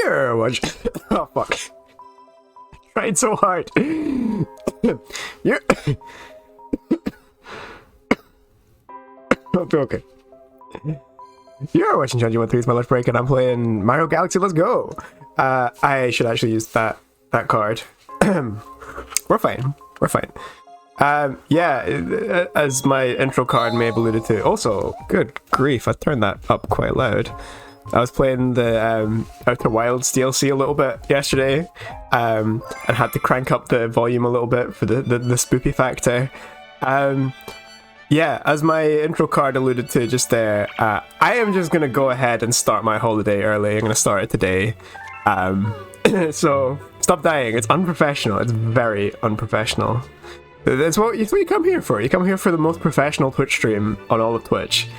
You're watching. Oh fuck! I tried so hard. You're. Okay. You're watching Jonji 13. It's my lunch break, and I'm playing Mario Galaxy. Let's go. I should actually use that card. We're fine. We're fine. Yeah, as my intro card may have alluded to. Also, good grief, I turned that up quite loud. I was playing the Outer Wilds DLC a little bit yesterday, and had to crank up the volume a little bit for the spoopy factor. Yeah, as my intro card alluded to just there, I am just gonna go ahead and start my holiday early. I'm gonna start it today. So stop dying. It's unprofessional. It's very unprofessional. That's what you come here for. You come here for the most professional Twitch stream on all of Twitch.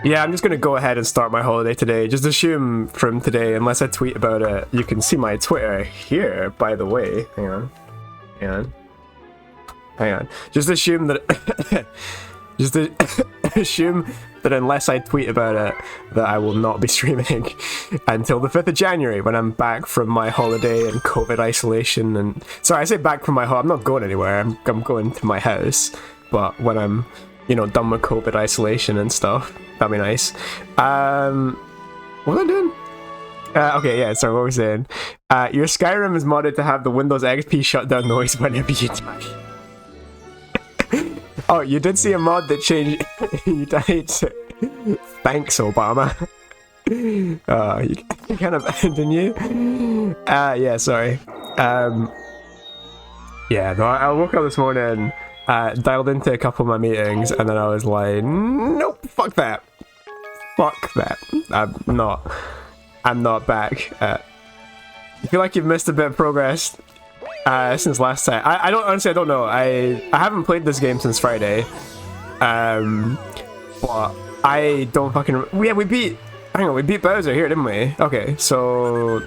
Yeah, I'm just gonna go ahead and start my holiday today. Just assume from today, unless I tweet about it, you can see my Twitter here, by the way. Hang on. Just assume that assume that unless I tweet about it, that I will not be streaming until the 5th of January when I'm back from my holiday and COVID isolation. And sorry, I say back from my home. I'm not going anywhere. I'm going to my house. But when I'm, done with COVID isolation and stuff, that'd be nice. What was I doing? Okay, yeah, sorry, what was I saying? Your Skyrim is modded to have the Windows XP shutdown noise whenever you die. Oh, you did see a mod that changed. You died. Thanks, Obama. You kind of, didn't you? Yeah, sorry. Yeah, no, I woke up this morning, dialed into a couple of my meetings, and then I was like, nope, fuck that. Fuck that. I'm not back. You feel like you've missed a bit of progress since last time. I don't know. I haven't played this game since Friday. But I don't fucking... Yeah, we beat Bowser here, didn't we? Okay, so...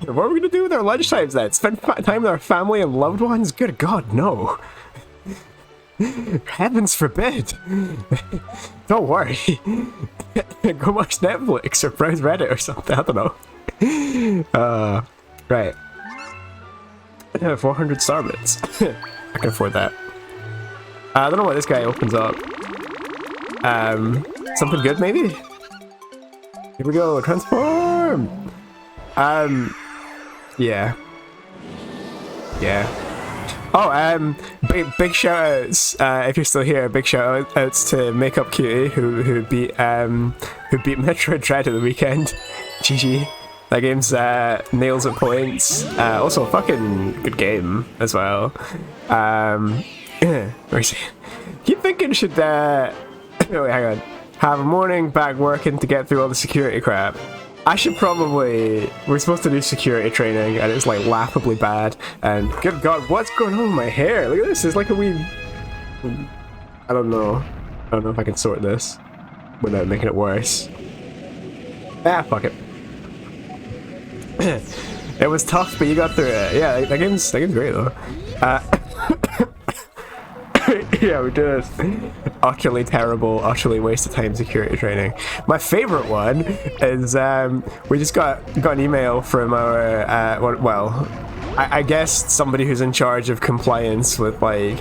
What are we gonna do with our lunchtimes then? Spend time with our family and loved ones? Good God, no. Heavens forbid. Don't worry. Go watch Netflix or browse Reddit or something, I don't know. Right. 400 starbits. I can afford that. I don't know what this guy opens up. Something good maybe? Here we go, transform! Yeah. Oh, big shout outs, if you're still here, big shout outs to Makeup Cutie who beat Metroid Dread at the weekend. GG. That game's nails at points. Also a fucking good game as well. Where is he? Keep thinking should wait, hang on. Have a morning back working to get through all the security crap. I should probably... We're supposed to do security training and it's like laughably bad. And good God, what's going on with my hair? Look at this, it's like a wee... I don't know if I can sort this without making it worse. Fuck it. It was tough, but you got through it. Yeah, that game's great though. Yeah, we did it. Utterly terrible, utterly waste of time security training. My favorite one is we just got an email from our I guess somebody who's in charge of compliance with like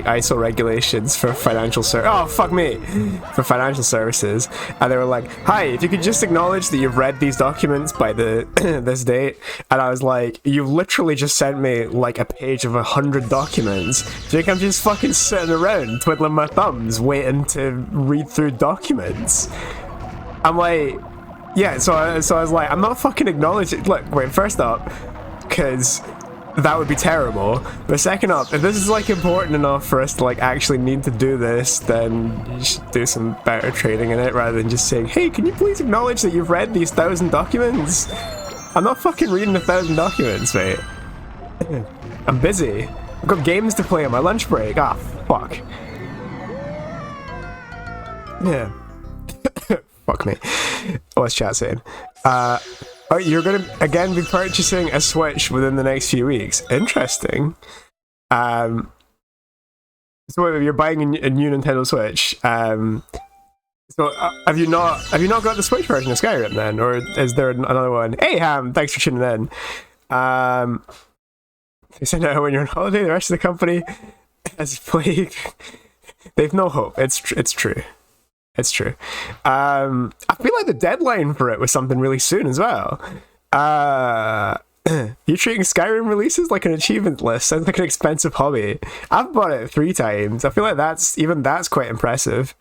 ISO regulations for financial for financial services, and they were like, hi, if you could just acknowledge that you've read these documents by this date. And I was like, you've literally just sent me like a page of 100 documents. Do you think I'm just fucking sitting around twiddling my thumbs waiting to read through documents? I'm like, yeah, so I was like, I'm not fucking acknowledging. Look, wait, first up, because that would be terrible. But second up, if this is like important enough for us to like actually need to do this, then you should do some better training in it rather than just saying, hey, can you please acknowledge that you've read these 1,000 documents? I'm not fucking reading 1,000 documents, mate. I'm busy. I've got games to play on my lunch break. Ah, fuck. Yeah. Fuck me. What's chat saying? Oh, you're gonna again be purchasing a Switch within the next few weeks. Interesting. So you're buying a new Nintendo Switch. So have you not got the Switch version of Skyrim then, or is there another one? Hey Ham, thanks for tuning in. They say now when you're on holiday, the rest of the company has played. They've no hope. It's true. It's true. I feel like the deadline for it was something really soon as well. You treating Skyrim releases like an achievement list. Sounds like an expensive hobby. I've bought it 3 times. I feel like that's quite impressive.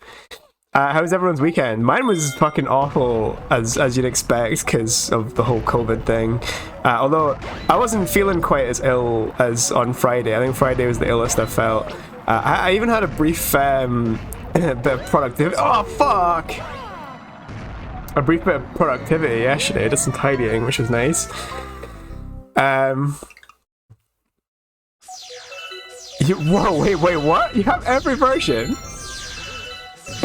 How was everyone's weekend? Mine was fucking awful, as you'd expect, because of the whole COVID thing. Although I wasn't feeling quite as ill as on Friday. I think Friday was the illest I felt. I even had a brief bit of productivity. Oh fuck! A brief bit of productivity yesterday. Did some tidying, which was nice. Whoa, wait, what? You have every version?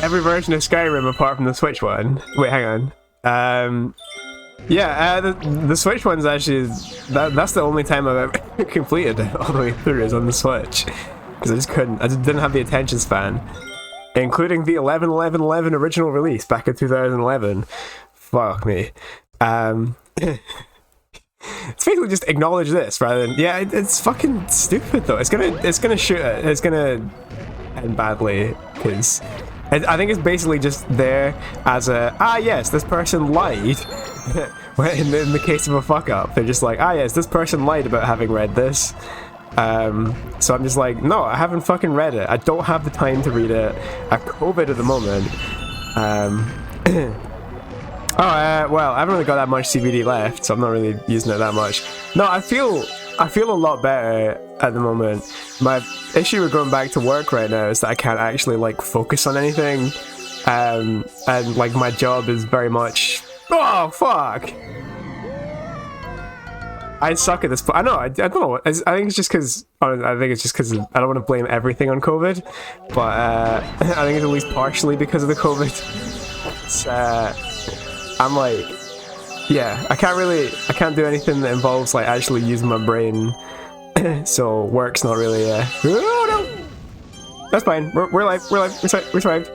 Every version of Skyrim apart from the Switch one. Wait, hang on. Yeah, the Switch one's actually... That's the only time I've ever completed it all the way through is on the Switch. Because I just didn't have the attention span. Including the 11/11/11 original release back in 2011. Fuck me. It's basically just acknowledge this rather than... Yeah, it's fucking stupid though. It's gonna shoot it. It's gonna end badly, because... I think it's basically just there as a, yes, this person lied. in the case of a fuck up, they're just like, yes, this person lied about having read this. So I'm just like, no, I haven't fucking read it. I don't have the time to read it. I have COVID at the moment. Well, I haven't really got that much CBD left, so I'm not really using it that much. No, I feel a lot better at the moment. My issue with going back to work right now is that I can't actually like focus on anything, and like my job is very much... Oh fuck! I suck at this. I know. I don't know. I think it's just because I don't want to blame everything on COVID, but I think it's at least partially because of the COVID. I'm like, yeah, I can't do anything that involves like actually using my brain. So work's not really. Oh no, that's fine. We're alive. We survived.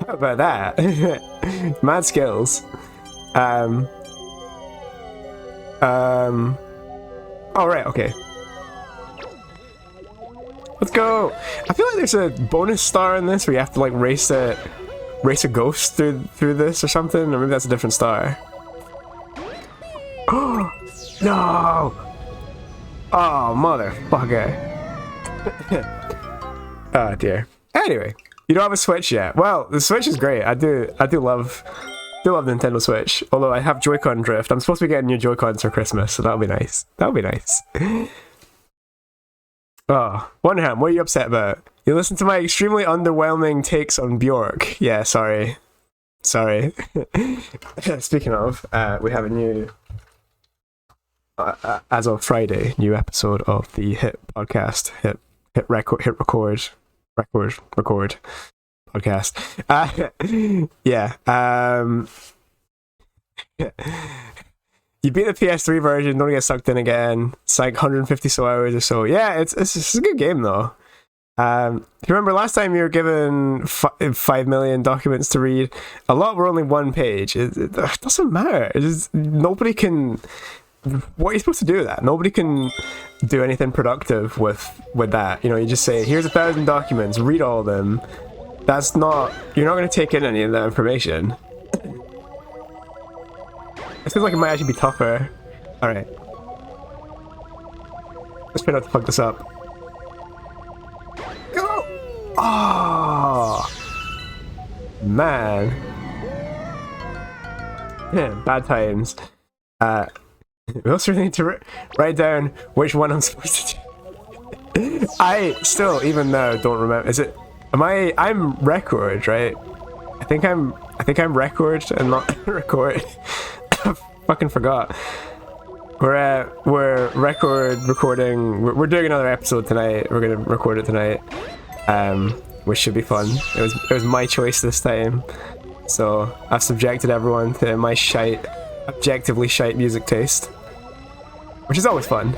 How about that? Mad skills. Oh right, okay. Let's go. I feel like there's a bonus star in this where you have to like race a ghost through this or something, or maybe that's a different star. Oh no! Oh motherfucker! Oh dear. Anyway, you don't have a Switch yet. Well, the Switch is great. I do love Nintendo Switch. Although I have Joy-Con drift. I'm supposed to be getting new Joy-Cons for Christmas, so that'll be nice. That'll be nice. Oh, Wonderham, what are you upset about? You listen to my extremely underwhelming takes on Bjork. Yeah, sorry. Speaking of, we have a new, as of Friday, new episode of the Hit podcast. Hit record podcast. Yeah. You beat the PS3 version, don't get sucked in again. It's like 150 so hours or so. Yeah, it's a good game though. If you remember last time you were given 5 million documents to read, a lot were only 1 page. It doesn't matter. Nobody can... What are you supposed to do with that? Nobody can do anything productive with that. You know, you just say, here's 1,000 documents, read all of them. That's not... You're not going to take in any of that information. It feels like it might actually be tougher. Alright. Let's try not to fuck this up. Go! Oh! Man. Yeah, bad times. We also need to write down which one I'm supposed to do. I still, even now, don't remember. Is it... I'm record, right? I think I'm record and not record. I fucking forgot. We're recording. We're doing another episode tonight. We're gonna record it tonight, which should be fun. It was my choice this time, so I've subjected everyone to my objectively shite music taste, which is always fun.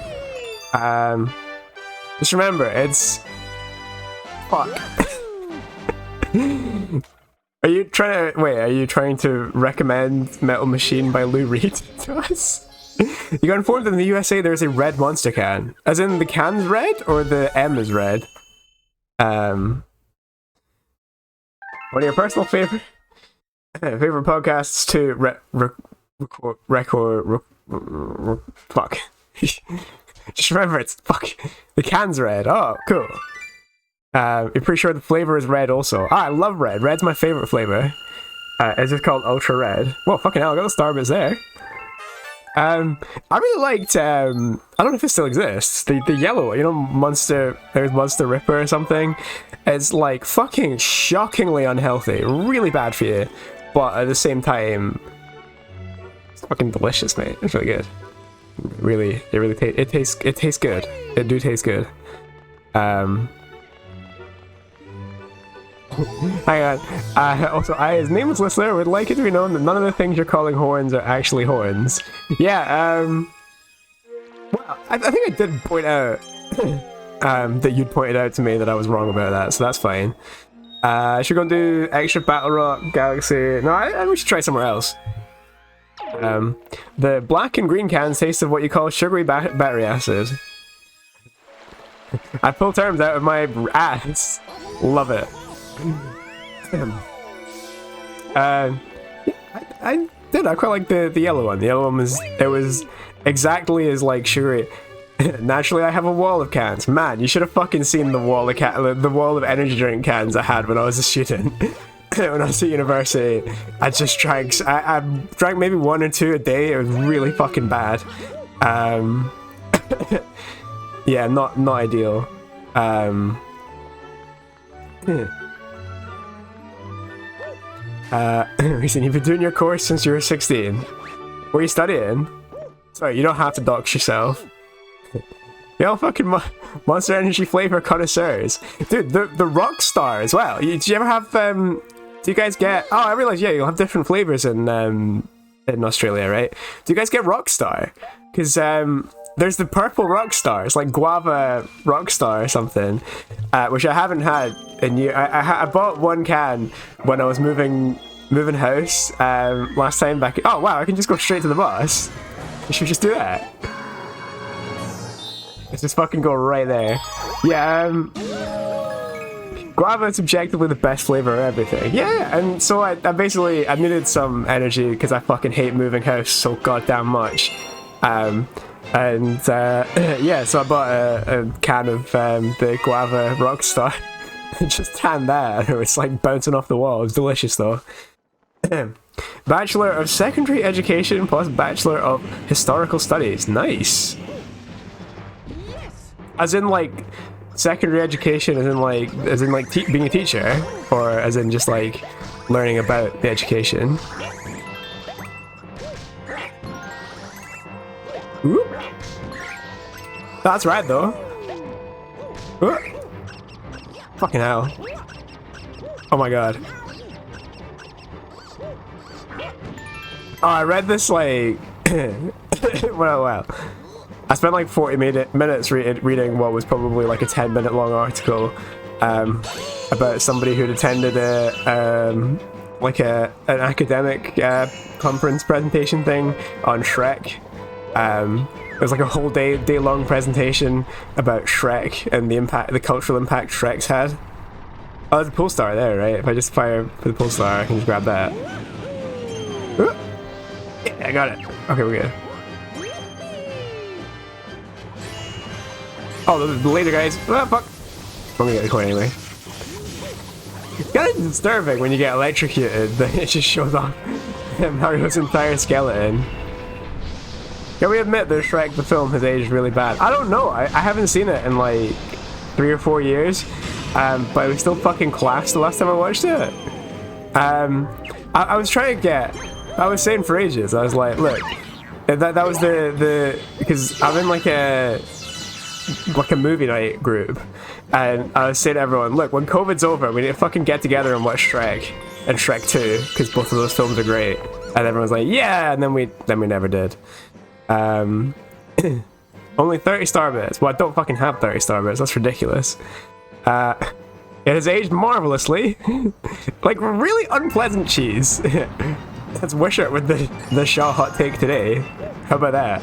Just remember, it's fuck. Are you trying to wait? Are you trying to recommend Metal Machine by Lou Reed to us? You got informed that in the USA there's a red monster can, as in the can's red or the M is red. One of your personal favorite podcasts to fuck. Just remember it's fuck. The can's red. Oh, cool. You're pretty sure the flavor is red also. Ah, I love red. Red's my favorite flavor. It's just called Ultra Red. Whoa, fucking hell, I got the Starbits there. I really liked, I don't know if it still exists, the yellow, you know, Monster, there's Monster Ripper or something. It's like fucking shockingly unhealthy, really bad for you, but at the same time, it's fucking delicious, mate. It's really good. It tastes good. It do taste good. Hang on. Also, I, as nameless listener, would like it to be known that none of the things you're calling horns are actually horns. Yeah, well, I think I did point out that you'd pointed out to me that I was wrong about that, so that's fine. Should we go and do extra Battle Rock Galaxy? No, we should try somewhere else. The black and green cans taste of what you call sugary battery acid. I pull terms out of my ass. Love it. I quite like the yellow one. The yellow one was exactly as like sugary. Naturally, I have a wall of cans. Man, you should have fucking seen the wall of energy drink cans I had when I was a student. When I was at university, I just drank. I drank maybe 1 or 2 a day. It was really fucking bad. Yeah, not ideal. Reason you've been doing your course since you were 16. What are you studying? Sorry, you don't have to dox yourself. Y'all fucking Monster Energy flavor connoisseurs. Dude, the Rockstar as well. Do you ever have, do you guys get, oh, I realize, yeah, you'll have different flavors in Australia, right? Do you guys get Rockstar? Because, there's the purple Rockstar. It's like Guava Rockstar or something, which I haven't had in years. I bought 1 can when I was moving house last time back. Oh wow, I can just go straight to the bus. You should just do that. Let's just fucking go right there. Yeah, Guava is objectively the best flavor of everything. Yeah, and so I needed some energy because I fucking hate moving house so goddamn much. Yeah, so I bought a can of the Guava Rockstar and just tanned that. It was like bouncing off the wall. It was delicious though. Bachelor of Secondary Education plus Bachelor of Historical Studies. Nice. As in like secondary education, as in like being a teacher, or as in just like learning about the education. Ooh. That's right though. Ooh. Fucking hell. Oh my god. Oh, I read this like well, I spent like 40 minutes reading what was probably like a 10-minute long article about somebody who'd attended an academic conference presentation thing on Shrek. It was like a whole day long presentation about Shrek and the cultural impact Shrek's had. Oh, there's a pull star there, right? If I just fire for the pull star, I can just grab that. Ooh. Yeah, I got it. Okay, we're good. Oh, the laser guys. Oh, fuck. I'm gonna get the coin anyway. It's kind of disturbing when you get electrocuted that it just shows off Mario's entire skeleton. Can we admit that Shrek the film has aged really bad? I don't know. I haven't seen it in like 3 or 4 years, but it was still fucking class the last time I watched it. I was trying to get. I was saying for ages. I was like, look, that was the because I'm in like a movie night group, and I was saying to everyone, look, when COVID's over, we need to fucking get together and watch Shrek and Shrek 2 because both of those films are great. And everyone's like, yeah, and then we never did. Only 30 star bits. Well, I don't fucking have 30 star bits. That's ridiculous. It has aged marvelously. Like, really unpleasant cheese. Let's wish it with the Shaw hot take today. How about that?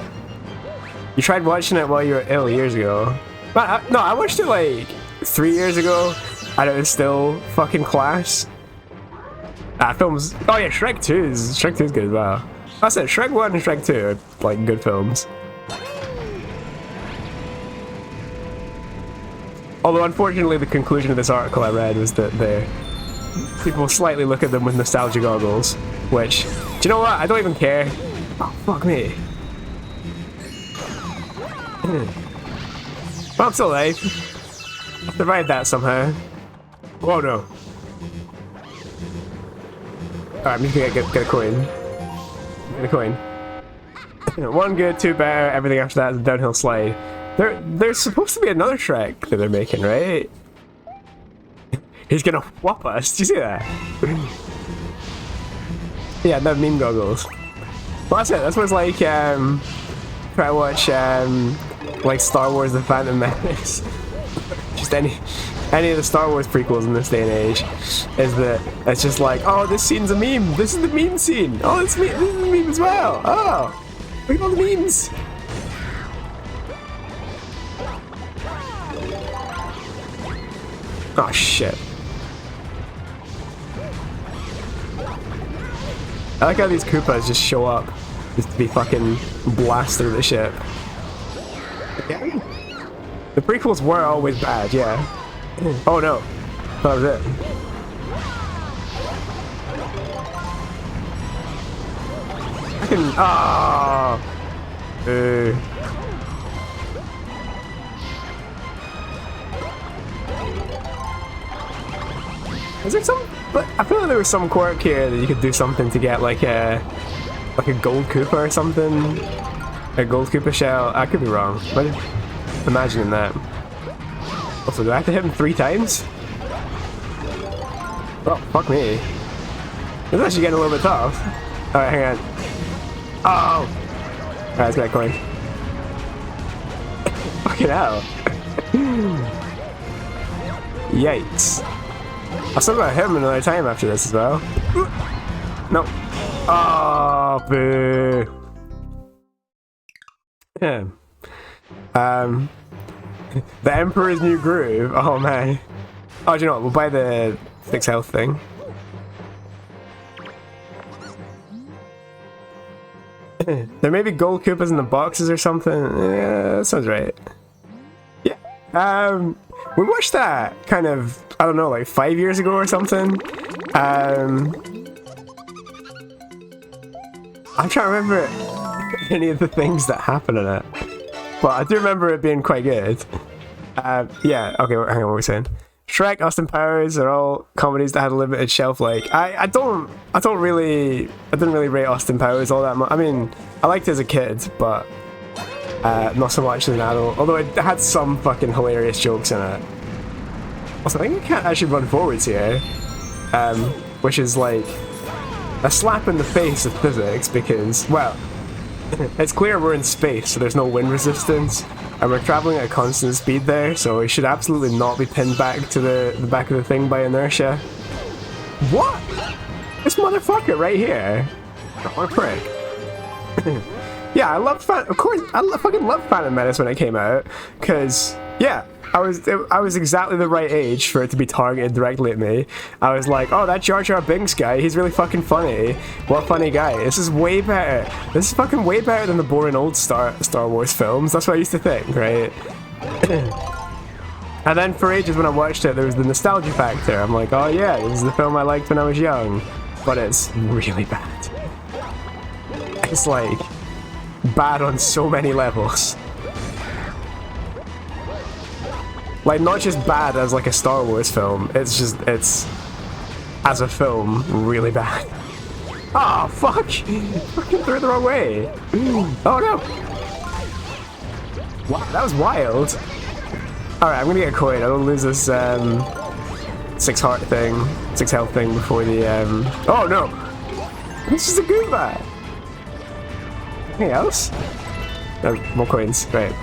You tried watching it while you were ill years ago. But no, I watched it like 3 years ago, and it was still fucking class. Films. Oh yeah, Shrek 2 is good as well. I said Shrek 1 and Shrek 2 are like good films. Although unfortunately the conclusion of this article I read was that people slightly look at them with nostalgia goggles, which, do you know what? I don't even care. Oh, fuck me. Well, I'm still alive. I survived that somehow. Oh no. Alright, I'm just gonna get a coin. Get a coin. 1 good, 2 better, everything after that is a downhill slide. There's supposed to be another Shrek that they're making, right? He's gonna whop us. Do you see that? Yeah, the meme goggles. Well, that's it. That's what it's like, try to watch, like Star Wars The Phantom Menace. Just any of the Star Wars prequels in this day and age, is that it's just like, oh, this scene's a meme. This is the meme scene. Oh, this is a meme as well. Oh, look at all the memes. Oh shit. I like how these Koopas just show up just to be fucking blasted through the ship. Yeah. The prequels were always bad, yeah. Oh no. That was it. I can. Ah. Is there some? But I feel like there was some quirk here that you could do something to get like a gold Koopa or something. A gold Koopa shell. I could be wrong, but imagining that. Also, do I have to hit him 3 times? Oh, fuck me. This is actually getting a little bit tough. Alright, hang on. Oh! Alright, let's get a coin. Fucking hell. Yikes. I've still got to hit him another time after this as well. No. Oh, boo. Yeah. The Emperor's New Groove. Oh man. Oh, do you know what? We'll buy the 6 health thing. There may be gold Koopas in the boxes or something. Yeah, that sounds right. Yeah. We watched that kind of, I don't know, like 5 years ago or something. I'm trying to remember any of the things that happen in it. But I do remember it being quite good. Yeah, okay, hang on, what were we saying? Shrek, Austin Powers are all comedies that had a limited shelf life. I didn't really rate Austin Powers all that much. I mean, I liked it as a kid, but not so much as an adult. Although it had some fucking hilarious jokes in it. Also, I think we can't actually run forwards here, which is like a slap in the face of physics because, well, it's clear we're in space, so there's no wind resistance, and we're traveling at a constant speed there, so we should absolutely not be pinned back to the back of the thing by inertia. What? This motherfucker right here. What a prick. Yeah, of course, I fucking loved Phantom Menace when it came out, because, yeah, I was exactly the right age for it to be targeted directly at me. I was like, oh, that Jar Jar Binks guy, he's really fucking funny. What a funny guy. This is way better. This is fucking way better than the boring old Star Wars films. That's what I used to think, right? And then for ages when I watched it, there was the nostalgia factor. I'm like, oh yeah, this is the film I liked when I was young. But it's really bad. It's like bad on so many levels. Like, not just bad as like a Star Wars film, it's as a film, really bad. Oh, fuck! Fucking threw it the wrong way! Oh no! Wow, that was wild! Alright, I'm gonna get a coin. I don't lose this 6 heart thing, 6 health thing before the oh no! It's just a Goomba! Anything else? No, more coins, right.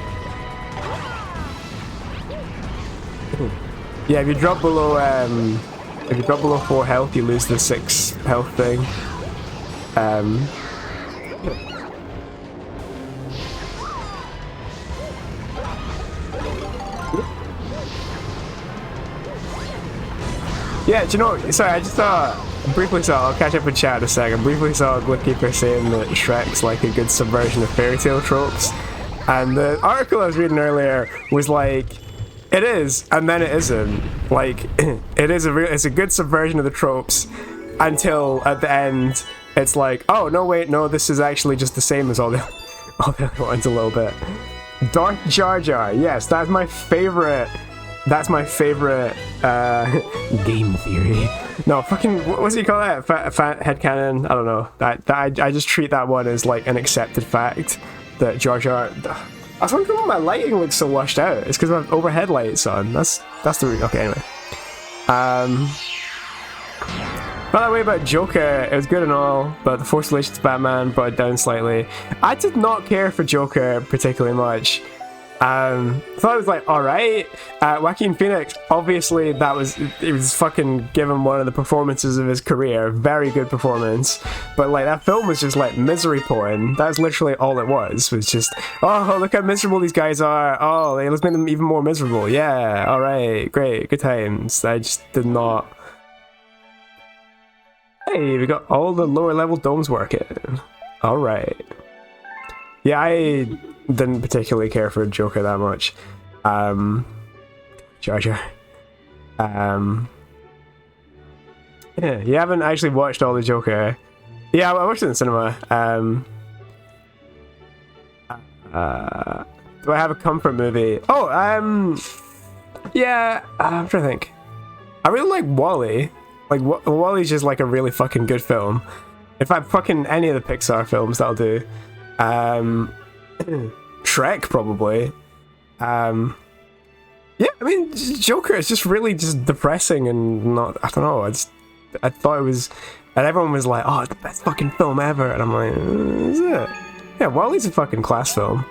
Yeah, if you drop below 4 health, you lose the 6 health thing. Yeah, do you know, sorry, I just briefly saw, I'll catch up with chat in a second, briefly saw Glypkeeper saying that Shrek's like a good subversion of fairy tale tropes, and the article I was reading earlier was like, it is, and then it isn't. Like, it's a good subversion of the tropes, until at the end, it's like, oh, no, wait, no, this is actually just the same as all the other ones a little bit. Darth Jar Jar, yes, that's my favorite game theory. No, fucking, what's he call that? Fat headcanon? I don't know. I just treat that one as like an accepted fact that Jar Jar. I was wondering why my lighting looks so washed out. It's because I have overhead lights on. That's the reason. Okay, anyway. By the way, about Joker, it was good and all, but the Force Relations Batman brought it down slightly. I did not care for Joker particularly much. I thought it was like alright. Joaquin Phoenix, obviously it was fucking given one of the performances of his career. Very good performance. But like that film was just like misery porn. That's literally all it was just, oh, look how miserable these guys are. Oh, let's make them even more miserable. Yeah, alright, great, good times. I just did not. Hey, we got all the lower level domes working. Alright. Yeah, I didn't particularly care for Joker that much. Jar Jar. Yeah, you haven't actually watched all the Joker. Yeah, I watched it in cinema. Do I have a comfort movie? Oh, yeah, I'm trying to think. I really like WALL-E. Like, WALL-E's just like a really fucking good film. In fact, fucking any of the Pixar films, that'll do. Shrek, probably. Yeah, I mean, Joker is just really just depressing and not, I don't know, I thought it was, and everyone was like, oh, it's the best fucking film ever, and I'm like, is it? Yeah, WALL-E's a fucking class film.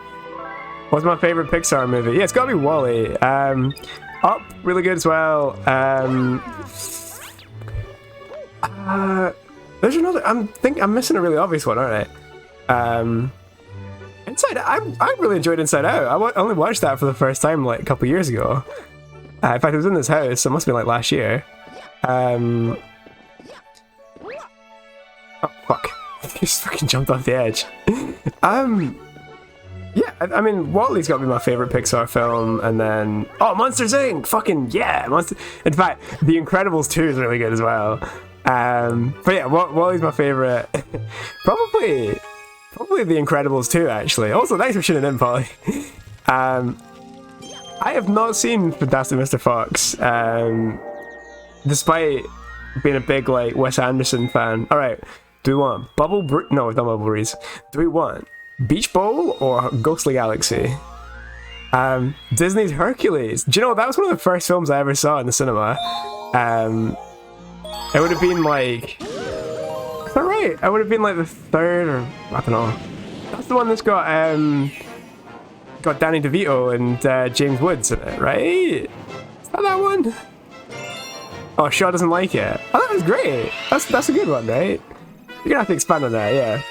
What's my favorite Pixar movie? Yeah, it's gotta be WALL-E. Up, really good as well. There's another, I'm missing a really obvious one, aren't I? Inside Out, I really enjoyed Inside Out. I only watched that for the first time like a couple years ago. In fact, it was in this house, so it must have been like last year. Oh, fuck. He just fucking jumped off the edge. Yeah, I mean, WALL-E's got to be my favorite Pixar film, and then... Oh, Monsters, Inc! Fucking yeah! In fact, The Incredibles 2 is really good as well. But yeah, WALL-E's my favorite. Probably The Incredibles 2, actually. Also, thanks for tuning in, Polly. I have not seen Fantastic Mr. Fox, despite being a big, like, Wes Anderson fan. Alright, do we want No, not Bubble Breeze. Do we want Beach Bowl or Ghostly Galaxy? Disney's Hercules. Do you know, that was one of the first films I ever saw in the cinema. It would have been like... Is that right? It would have been like the third, or I don't know. That's the one that's got Danny DeVito and James Woods in it, right? Is that one? Oh, Shaw doesn't like it. Oh, that was great. That's a good one, right? You're gonna have to expand on that, yeah.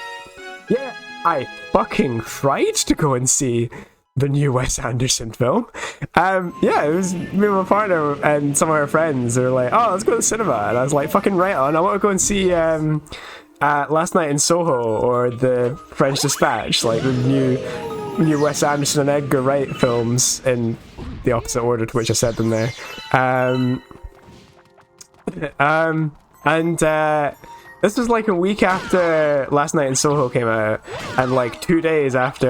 Yeah, I fucking tried to go and see the new Wes Anderson film. Yeah, it was me and my partner and some of our friends who were like, oh, let's go to the cinema. And I was like, fucking right on. I want to go and see Last Night in Soho or The French Dispatch, like the new Wes Anderson and Edgar Wright films in the opposite order to which I said them there. This was like a week after Last Night in Soho came out, and like 2 days after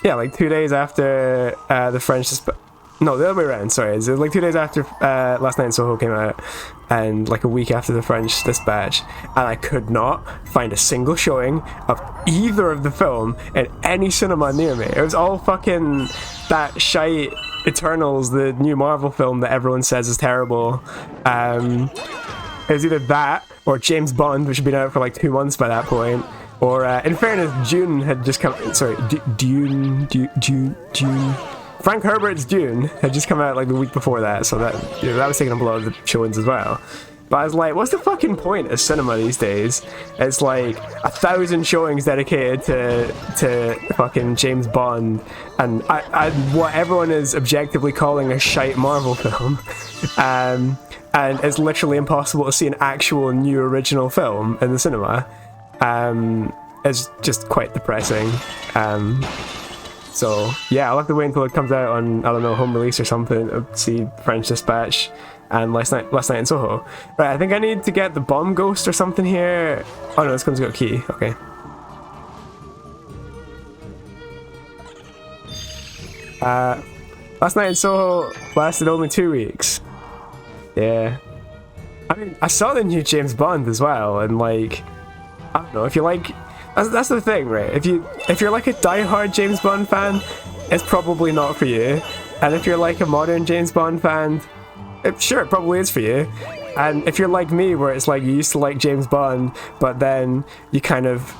yeah, like 2 days after the French Dispatch. No, the other way around, sorry. It was like 2 days after Last Night in Soho came out, and like a week after the French Dispatch, and I could not find a single showing of either of the film in any cinema near me. It was all fucking that shite Eternals, the new Marvel film that everyone says is terrible. It was either that or James Bond, which had been out for like 2 months by that point. Or, in fairness, Dune had just come... Sorry, Dune... Frank Herbert's Dune had just come out like the week before that, so that, you know, that was taking up a lot of the showings as well. But I was like, what's the fucking point of cinema these days? It's like 1,000 showings dedicated to fucking James Bond, and what everyone is objectively calling a shite Marvel film. And it's literally impossible to see an actual new original film in the cinema. It's just quite depressing. So yeah, I'll have to wait until it comes out on, I don't know, home release or something to see French Dispatch and Last Night in Soho. Right, I think I need to get the Bomb Ghost or something here. Oh no, this one's got a key. Okay. Last Night in Soho lasted only 2 weeks. Yeah. I mean, I saw the new James Bond as well, and like, I don't know, if you like, that's the thing, right? If you're like a die-hard James Bond fan, it's probably not for you. And if you're like a modern James Bond fan, sure, it probably is for you. And if you're like me, where it's like you used to like James Bond, but then you kind of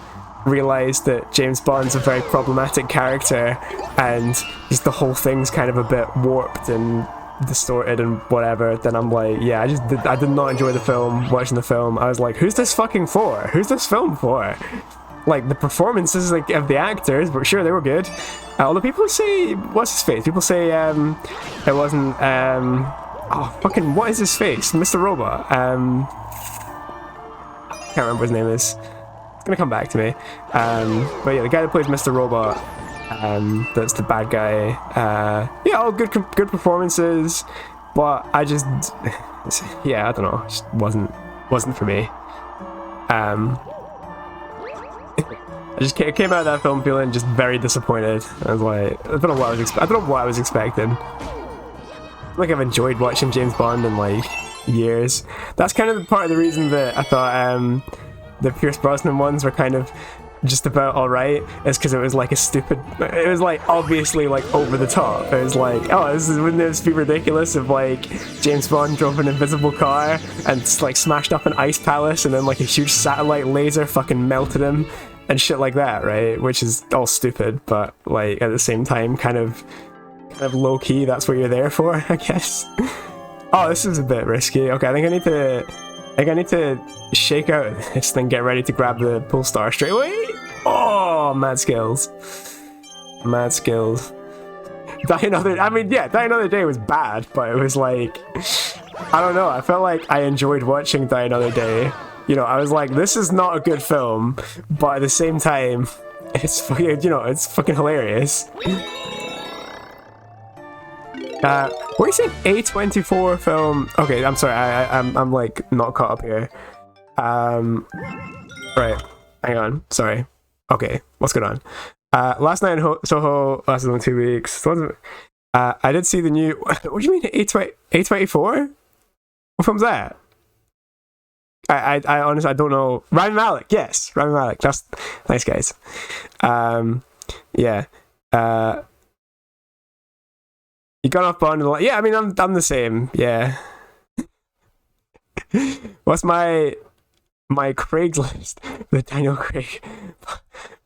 realize that James Bond's a very problematic character, and just the whole thing's kind of a bit warped and distorted and whatever, then I'm like, yeah, I did not enjoy the film. Watching the film, I was like, who's this fucking for? Who's this film for? Like, the performances like of the actors, but sure, they were good. Although people say, what's his face? People say it wasn't oh fucking, what is his face? Mr. Robot. I can't remember what his name is. It's gonna come back to me. But yeah, the guy that plays Mr. Robot, that's the bad guy. Yeah, all good performances, but I just, yeah, I don't know, it just wasn't for me. I just came out of that film feeling just very disappointed. I was like, I don't know what I was expecting. Like, I've enjoyed watching James Bond in like years. That's kind of part of the reason that I thought the Pierce Brosnan ones were kind of just about alright, is because it was like it was like obviously like over the top. It was like, oh, wouldn't this be ridiculous if like James Bond drove an invisible car and like smashed up an ice palace and then like a huge satellite laser fucking melted him and shit like that, right? Which is all stupid, but like at the same time kind of low-key, that's what you're there for, I guess. Oh, this is a bit risky. Okay, I think I need to shake out this thing, get ready to grab the pull star straight away. Oh, mad skills. Mad skills. Die Another Day was bad, but it was like, I don't know, I felt like I enjoyed watching Die Another Day. You know, I was like, this is not a good film, but at the same time, it's fucking, you know, it's fucking hilarious. What are you saying? A24 film? Okay, I'm sorry, I'm like not caught up here. Right, hang on, sorry. Okay, what's going on? Last Night in Soho lasted only 2 weeks. I did see the new. What do you mean A24? What film's that? I honestly, I don't know. Rami Malek, yes, Rami Malek. That's nice, guys. Yeah. You got off Bond. Yeah, I mean, I'm the same. Yeah. What's my Craigslist? The Daniel Craig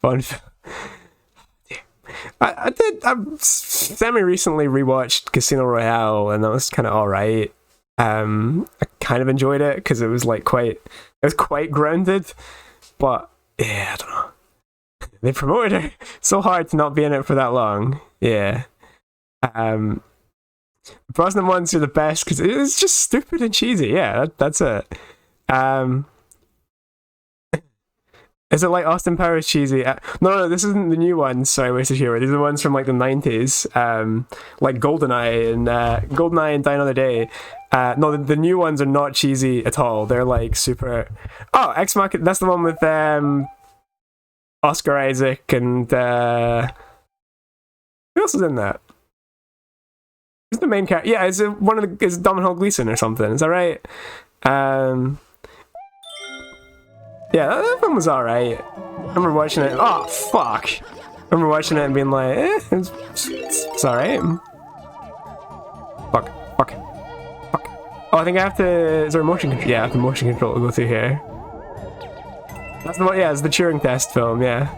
Bond film. I semi-recently rewatched Casino Royale, and that was kind of alright. I kind of enjoyed it because it was like quite grounded, but yeah, I don't know. They promoted her so hard to not be in it for that long. Yeah. Brosnan ones are the best because it's just stupid and cheesy. Yeah, that's it. Is it like Austin Powers cheesy? No, this isn't the new ones. Sorry, Wasted Hero. These are the ones from like the 90s, like GoldenEye and Die Another Day. No, the new ones are not cheesy at all. They're like super. Oh, Ex Machina. That's the one with Oscar Isaac and who else is in that? Who's the main character? Yeah, is Domhnall Gleeson or something? Is that right? Yeah, that film was alright. I remember watching it. Oh, fuck. I remember watching it and being like, it's alright. Fuck. Oh, I think I have to. Is there a motion control? Yeah, I have the motion control to go through here. That's the one, yeah, it's the Turing test film, yeah.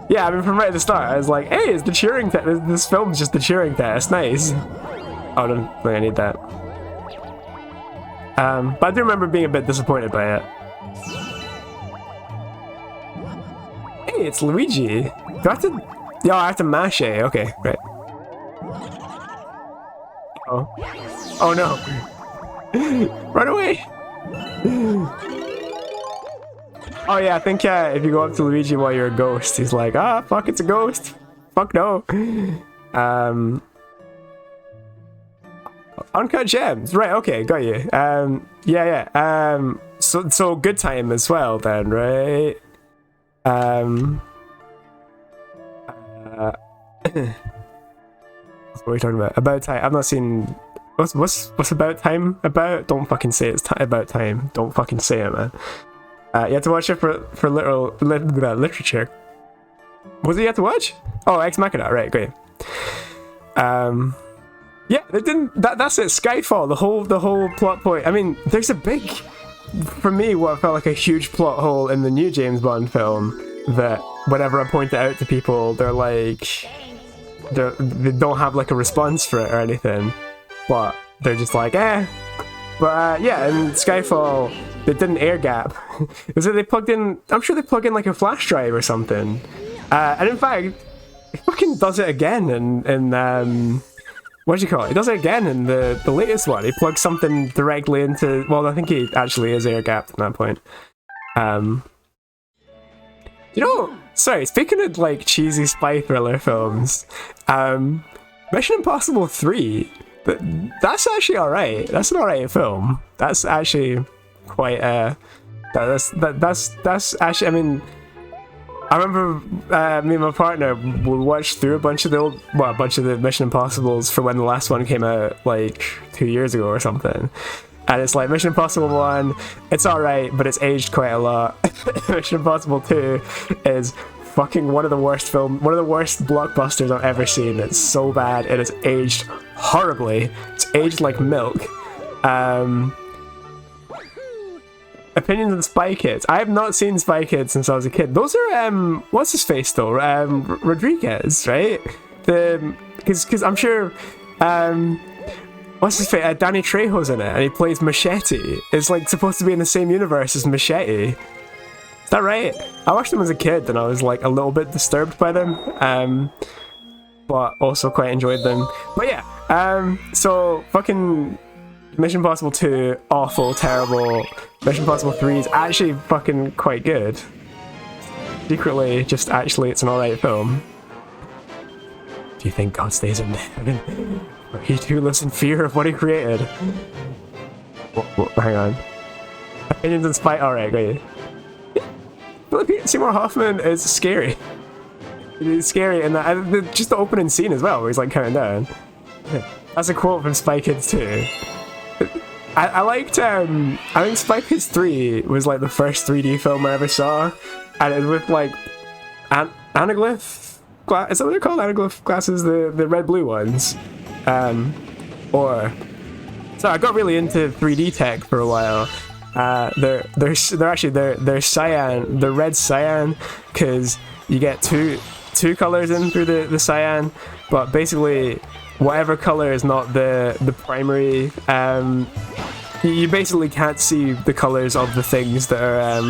Yeah, I mean, from right at the start, I was like, hey, it's the cheering test. This film's just the cheering test. Nice. Oh, I don't think I need that. But I do remember being a bit disappointed by it. Hey, it's Luigi. Do I have to... Yo, I have to mash A. Okay, right. Oh. Oh no. Run away! Oh yeah, I think if you go up to Luigi while you're a ghost, he's like, ah, fuck, it's a ghost. Fuck no. Uncut gems. Right, okay, got you. Yeah. So good time as well then, right? What are we talking about? About time. I've not seen... What's about time about? Don't fucking say it's about time. Don't fucking say it, man. You have to watch it for literature. Was it you have to watch? Oh, Ex Machina, right, great. Yeah, they didn't. That's it. Skyfall. The whole plot point. I mean, there's a big, for me, what felt like a huge plot hole in the new James Bond film. That whenever I point it out to people, they're like, they don't have like a response for it or anything, but they're just like, eh. But yeah, in Skyfall, they did an air gap. Was it they plugged in? I'm sure they plug in like a flash drive or something. And in fact, it fucking does it again in what do you call it? He does it again in the latest one. He plugs something directly into... Well, I think he actually is air-gapped at that point. You know... Sorry, speaking of, like, cheesy spy thriller films, Mission Impossible 3, that's actually alright. That's an alright film. That's actually quite, that's actually... I mean... I remember me and my partner would watch through a bunch of the Mission Impossibles for when the last one came out, like 2 years ago or something. And it's like Mission Impossible 1, it's alright, but it's aged quite a lot. Mission Impossible 2 is fucking one of the worst blockbusters I've ever seen. It's so bad. It has aged horribly. It's aged like milk. Opinions on Spy Kids. I have not seen Spy Kids since I was a kid. Those are what's his face though? Rodriguez, right? Because I'm sure what's his face? Danny Trejo's in it, and he plays Machete. It's like supposed to be in the same universe as Machete. Is that right? I watched them as a kid, and I was like a little bit disturbed by them, but also quite enjoyed them. But yeah, so fucking Mission Impossible 2, awful, terrible. Mission Impossible 3 is actually fucking quite good. Secretly, just actually, it's an alright film. Do you think God stays in heaven? Or he too lives in fear of what he created? Hang on. Opinions on Spy... Alright, great. Philip Seymour Hoffman is scary. He's scary, and just the opening scene as well, where he's like counting down. That's a quote from Spy Kids 2. I liked, I think Spy Kids 3 was like the first 3D film I ever saw, and it was with like, anaglyph, is that what they're called? Anaglyph glasses, the red-blue ones. So I got really into 3D tech for a while. They're cyan, they're red cyan, because you get two colors in through the cyan, but basically whatever color is not the primary, you basically can't see the colors of the things that are,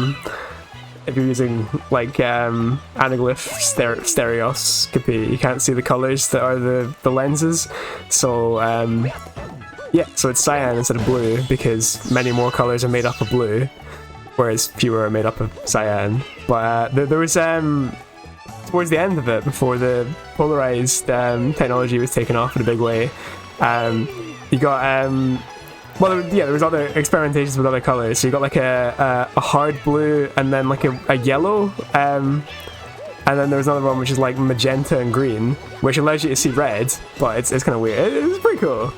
if you're using like anaglyph stereoscopy, you can't see the colors that are the lenses. So yeah, so it's cyan instead of blue, because many more colors are made up of blue, whereas fewer are made up of cyan. But there was towards the end of it, before the polarized technology was taken off in a big way, you got there was other experimentations with other colors. So you got like a hard blue, and then like a yellow, and then there was another one which is like magenta and green, which allows you to see red, but it's kind of weird. It's pretty cool.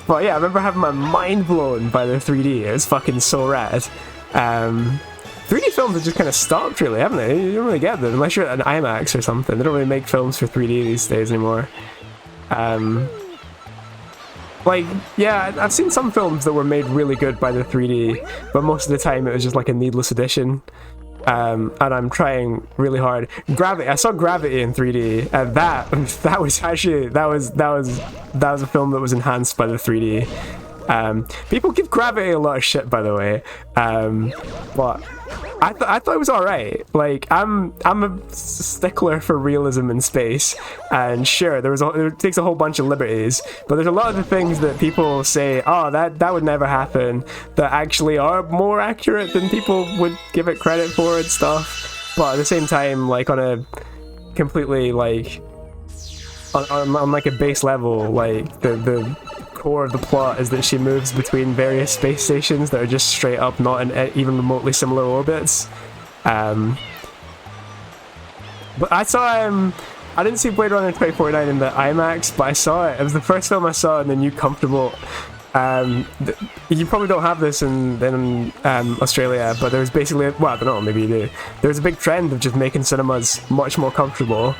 But yeah, I remember having my mind blown by the 3D. It was fucking so rad. 3D films have just kind of stopped, really, haven't they? You don't really get them unless you're at an IMAX or something. They don't really make films for 3D these days anymore. Like, yeah, I've seen some films that were made really good by the 3D, but most of the time it was just like a needless addition. and I'm trying really hard. Gravity. I saw Gravity in 3D, and that was actually that was a film that was enhanced by the 3D. People give Gravity a lot of shit, by the way, but I thought it was alright. Like, I'm a stickler for realism in space, and sure, it takes a whole bunch of liberties, but there's a lot of the things that people say, oh, that would never happen, that actually are more accurate than people would give it credit for and stuff. But at the same time, like, on a completely, like, on like a base level, like, the core of the plot is that she moves between various space stations that are just straight up not in even remotely similar orbits. But I saw I didn't see Blade Runner 2049 in the IMAX, but I saw it. It was the first film I saw in the new comfortable. You probably don't have this in Australia, but there was basically, well, I don't know, maybe you do. There was a big trend of just making cinemas much more comfortable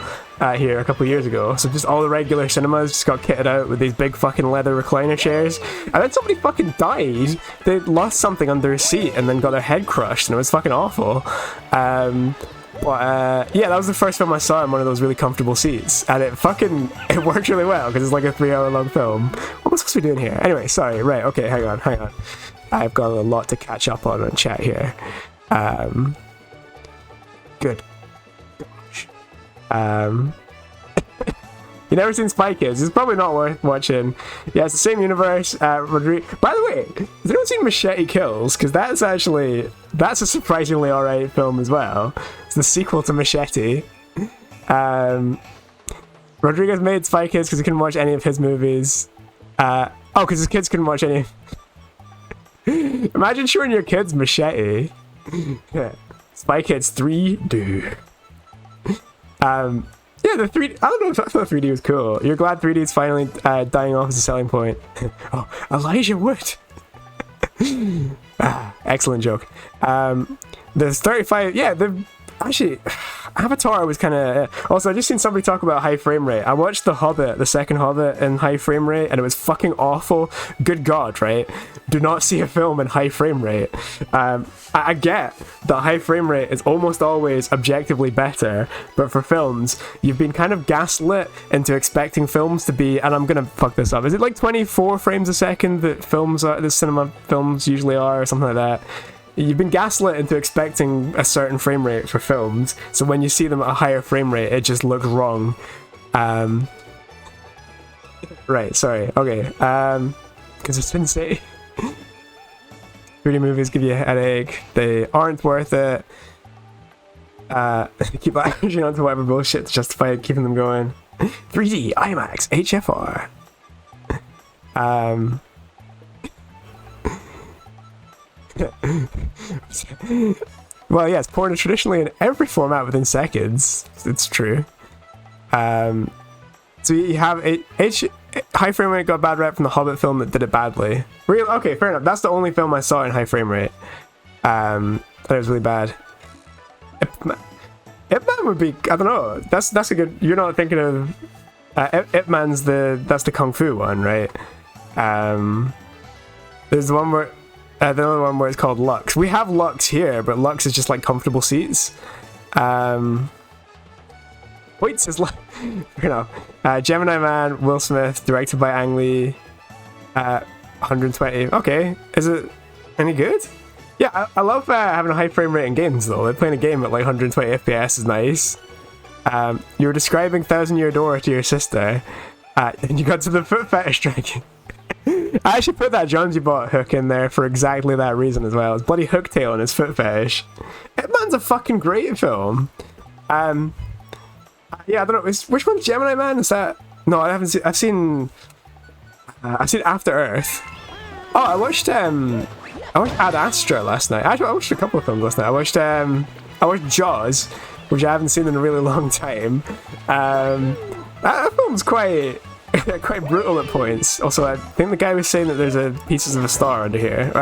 here a couple of years ago. So just all the regular cinemas just got kitted out with these big fucking leather recliner chairs. And then somebody fucking died. They lost something under a seat and then got their head crushed, and it was fucking awful. But yeah, that was the first film I saw in one of those really comfortable seats, and it worked really well because it's like a 3-hour long film. What am I supposed to be doing here? Anyway, sorry. Right, okay, hang on. I've got a lot to catch up on chat here. Good. You never seen Spy Kids? It's probably not worth watching. Yeah, it's the same universe. By the way, has anyone seen Machete Kills? Because that's a surprisingly alright film as well. It's the sequel to Machete. Rodriguez made Spy Kids because he couldn't watch any of his movies. Because his kids couldn't watch any. Imagine showing your kids Machete. Yeah. Spy Kids 3, dude. Yeah, the 3D, I don't know if I thought 3D was cool. You're glad 3D is finally dying off as a selling point. Oh, Elijah Wood. Excellent joke. There's 35, yeah, actually, Avatar was kind of... Also, I just seen somebody talk about high frame rate. I watched The Hobbit, the second Hobbit, in high frame rate, and it was fucking awful. Good God, right? Do not see a film in high frame rate. I get that high frame rate is almost always objectively better, but for films, you've been kind of gaslit into expecting films to be, and I'm gonna fuck this up, is it like 24 frames a second that cinema films usually are, or something like that? You've been gaslit into expecting a certain frame rate for films, so when you see them at a higher frame rate, it just looks wrong. Right, sorry, okay, because it's been say 3D movies give you a headache, they aren't worth it. Keep averaging onto whatever bullshit to justify keeping them going. 3D, IMAX, HFR. Well, yes, porn is traditionally in every format within seconds. It's true. So you have high frame rate got a bad rep from the Hobbit film that did it badly. Real okay, fair enough. That's the only film I saw in high frame rate. That was really bad. Ip Man would be, I don't know. That's a good. You're not thinking of Ip Man's that's the Kung Fu one, right? There's the one where. The other one where it's called Lux. We have Lux here, but Lux is just like comfortable seats. Wait, is like, you know, Gemini Man, Will Smith, directed by Ang Lee. 120. Okay, is it any good? Yeah, I love having a high frame rate in games though. Like playing a game at like 120 FPS is nice. You were describing Thousand Year Door to your sister, and you got to the foot fetish dragon. I actually put that Jonji bot hook in there for exactly that reason as well. It's bloody hooktail and his foot fetish. Ip Man's a fucking great film. Yeah, I don't know. Which one's Gemini Man? Is that? No, I haven't seen. I've seen After Earth. Oh, I watched Ad Astra last night. Actually, I watched a couple of films last night. I watched Jaws, which I haven't seen in a really long time. That film's quite brutal at points. Also, I think the guy was saying that there's pieces of a star under here,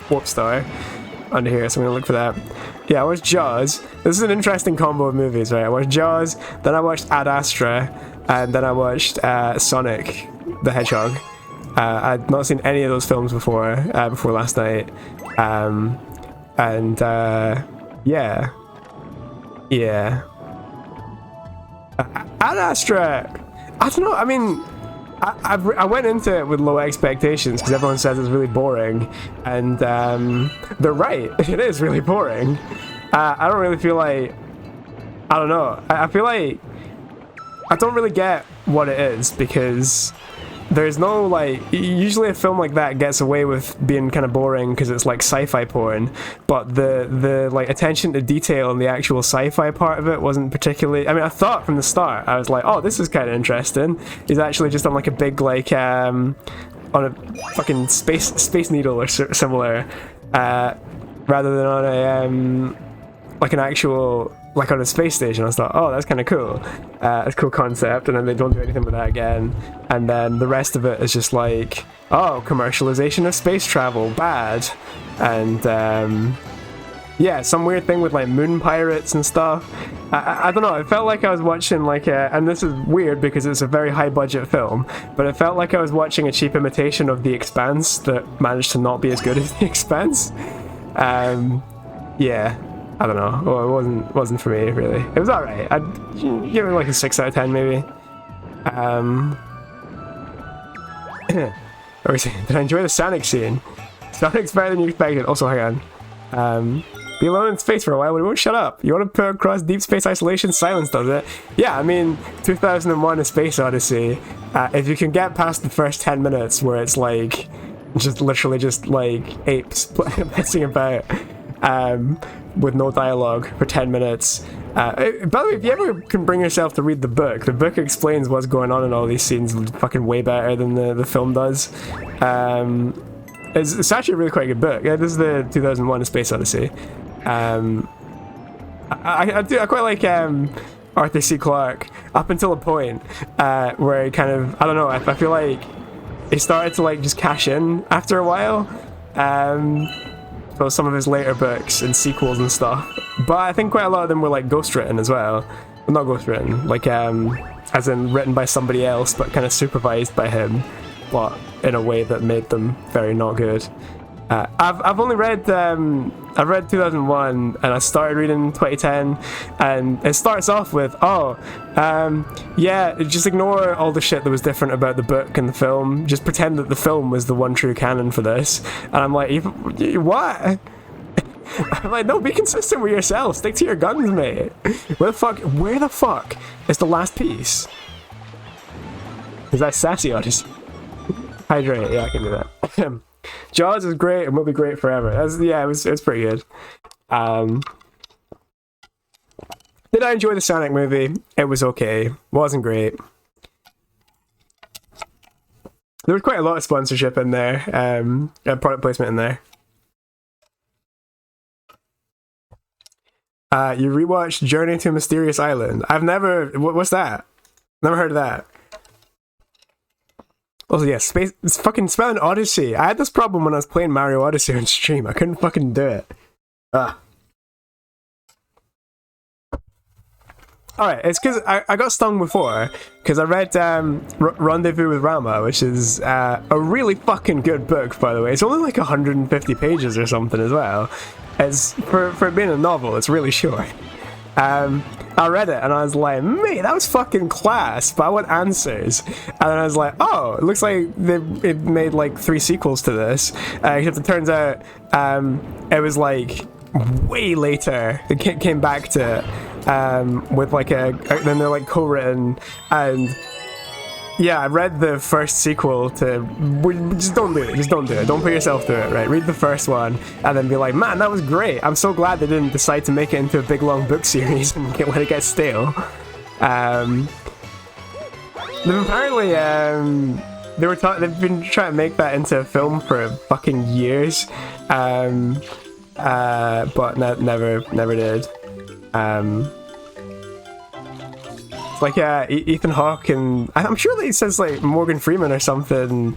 warp star under here, so I'm gonna look for that. Yeah, I watched Jaws. This is an interesting combo of movies, right? I watched Jaws, then I watched Ad Astra, and then I watched Sonic the Hedgehog. I'd not seen any of those films before last night, yeah, Yeah. Ad Astra, I don't know. I mean, I went into it with low expectations because everyone says it's really boring, and they're right. It is really boring. I don't really feel like, I don't know. I feel like I don't really get what it is, because there's no, like, usually a film like that gets away with being kind of boring because it's like sci-fi porn, but the like attention to detail and the actual sci-fi part of it wasn't particularly, I mean, I thought from the start, I was like, oh, this is kind of interesting. He's actually just on like a big, like, on a fucking space needle or similar, rather than on a like an actual, like on a space station. I was like, oh, that's kind of cool. It's a cool concept, and then they don't do anything with that again. And then the rest of it is just like, oh, commercialization of space travel, bad. And yeah, some weird thing with like moon pirates and stuff. I don't know, it felt like I was watching like and this is weird because it's a very high budget film, but it felt like I was watching a cheap imitation of The Expanse that managed to not be as good as The Expanse. Yeah. I don't know. Well, it wasn't for me, really. It was alright. I'd give it like a 6 out of 10, maybe. Did I enjoy the Sonic scene? Sonic's better than you expected. Also, hang on. Be alone in space for a while, but it won't shut up. You want to put across deep space isolation? Silence does it. Yeah, I mean, 2001: A Space Odyssey. If you can get past the first 10 minutes where it's like, just literally just like apes messing about, with no dialogue for 10 minutes. By the way, if you ever can bring yourself to read the book explains what's going on in all these scenes fucking way better than the film does. It's actually a really quite good book. Yeah, this is the 2001: A Space Odyssey. I quite like Arthur C. Clarke up until a point where he kind of, I don't know, I feel like he started to like just cash in after a while. So some of his later books and sequels and stuff, but I think quite a lot of them were like ghostwritten as well. Not ghostwritten, like as in written by somebody else, but kind of supervised by him, but in a way that made them very not good. I've only read I read 2001 and I started reading 2010, and it starts off with, yeah, just ignore all the shit that was different about the book and the film, just pretend that the film was the one true canon for this. And I'm like, what? I'm like, no, be consistent with yourself, stick to your guns, mate. Where the fuck is the last piece? Is that Sassy Odyssey? Hydrate, yeah, I can do that. Jaws is great and will be great forever. Yeah, it was pretty good. Did I enjoy the Sonic movie? It was okay. Wasn't great. There was quite a lot of sponsorship in there, product placement in there. You rewatched Journey to a Mysterious Island. I've never... What's that? Never heard of that. Also, yeah, space. It's fucking spelling Odyssey. I had this problem when I was playing Mario Odyssey on stream. I couldn't fucking do it. Alright, it's because I got stung before, because I read Rendezvous with Rama, which is a really fucking good book, by the way. It's only like 150 pages or something as well. It's for being a novel, it's really short. I read it and I was like, mate, that was fucking class, but I want answers. And then I was like, oh, it looks like it made like 3 sequels to this. Except it turns out it was like way later. It came back to it with like then they're like co-written. And yeah, I read the first sequel to... Just don't do it. Just don't do it. Don't put yourself through it, right? Read the first one and then be like, man, that was great. I'm so glad they didn't decide to make it into a big long book series and let it get stale. Apparently, they've been trying to make that into a film for fucking years, but never did. Like Ethan Hawke, and I'm sure that he says like Morgan Freeman or something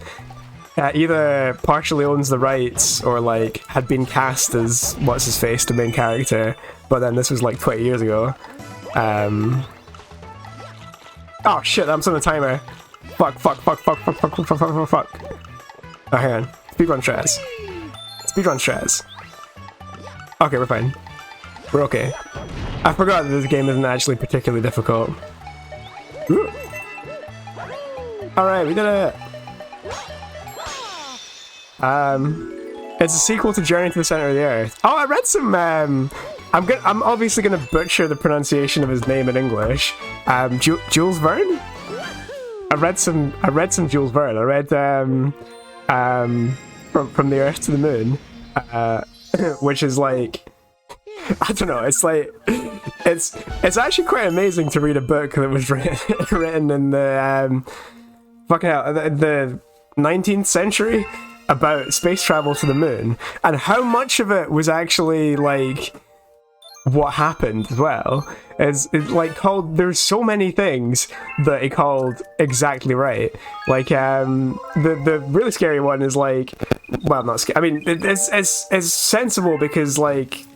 either partially owns the rights or like had been cast as what's his face, the main character, but then this was like 20 years ago. Oh shit, I'm setting a timer. Fuck. Oh, hang on. Speedrun strats. Okay, we're fine. We're okay. I forgot that this game isn't actually particularly difficult. Alright, we did it! It's a sequel to Journey to the Center of the Earth. Oh, I read some, I'm obviously gonna butcher the pronunciation of his name in English. Jules Verne? I read some Jules Verne. I read, From the Earth to the Moon, which is like, I don't know, it's like, it's actually quite amazing to read a book that was written in the, fucking hell, the 19th century about space travel to the moon, and how much of it was actually, like, what happened as well. It's like called, there's so many things that he called exactly right. Like, the really scary one is like, well, not scary, I mean, it's sensible because, like,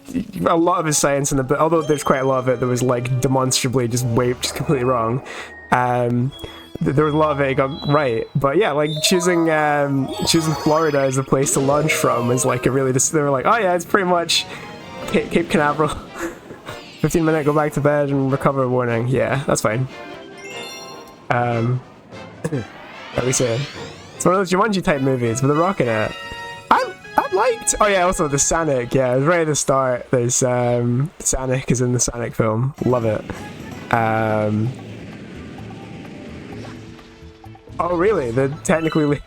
a lot of his science in the book, although there's quite a lot of it that was, like, demonstrably just completely wrong, there was a lot of it he got right, but yeah, like choosing Florida as a place to launch from is like a really, they were like, oh yeah, it's pretty much Cape Canaveral. 15-minute go back to bed and recover warning. Yeah, that's fine. What are we saying? It's one of those Jonji type movies with a rock in it. I liked, oh yeah, also the Sonic, yeah, it was right at the start. There's Sonic is in the Sonic film. Love it. Oh really? The technically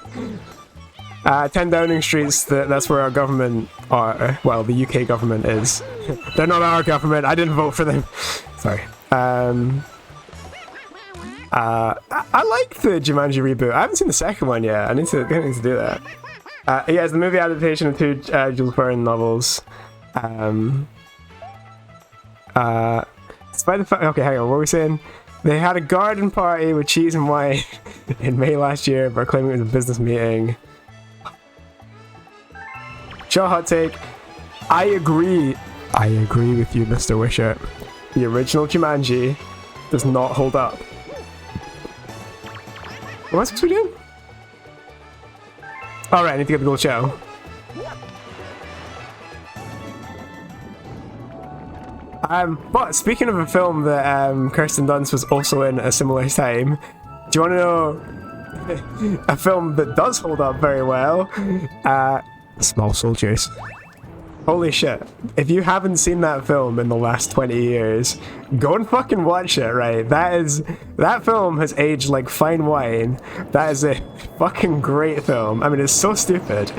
10 Downing Street's that's where our government are. Well, the UK government is. They're not our government. I didn't vote for them. Sorry. I like the Jumanji reboot. I haven't seen the second one yet. I need to do that. Yeah, it's the movie adaptation of two Jules Verne novels. Despite the fact, okay, hang on. What were we saying? They had a garden party with cheese and wine in May last year, but claiming it was a business meeting. Show hot take. I agree with you, Mr. Wishart. The original Jumanji does not hold up. What am I supposed to be doing? Alright, I need to get the gold shell. But speaking of a film that Kirsten Dunst was also in at a similar time, do you want to know a film that does hold up very well? Small Soldiers. Holy shit. If you haven't seen that film in the last 20 years, go and fucking watch it, right? That film has aged like fine wine. That is a fucking great film. I mean, it's so stupid,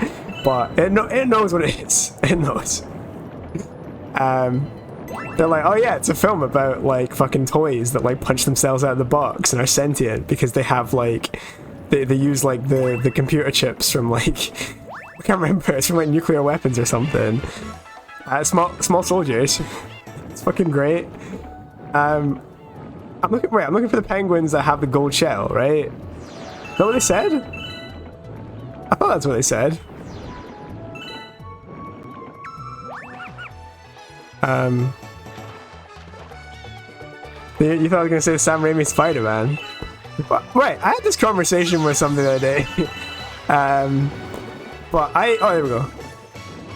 but it knows what it is. It knows. They're like, oh yeah, it's a film about like fucking toys that like punch themselves out of the box and are sentient because they have like, they use like the computer chips from like, I can't remember, it's from like nuclear weapons or something. Small Soldiers. It's fucking great. I'm looking for the penguins that have the gold shell, right? Is that what they said? I thought that's what they said. You thought I was gonna say Sam Raimi's Spider-Man? Right, I had this conversation with somebody the other day. But oh, there we go.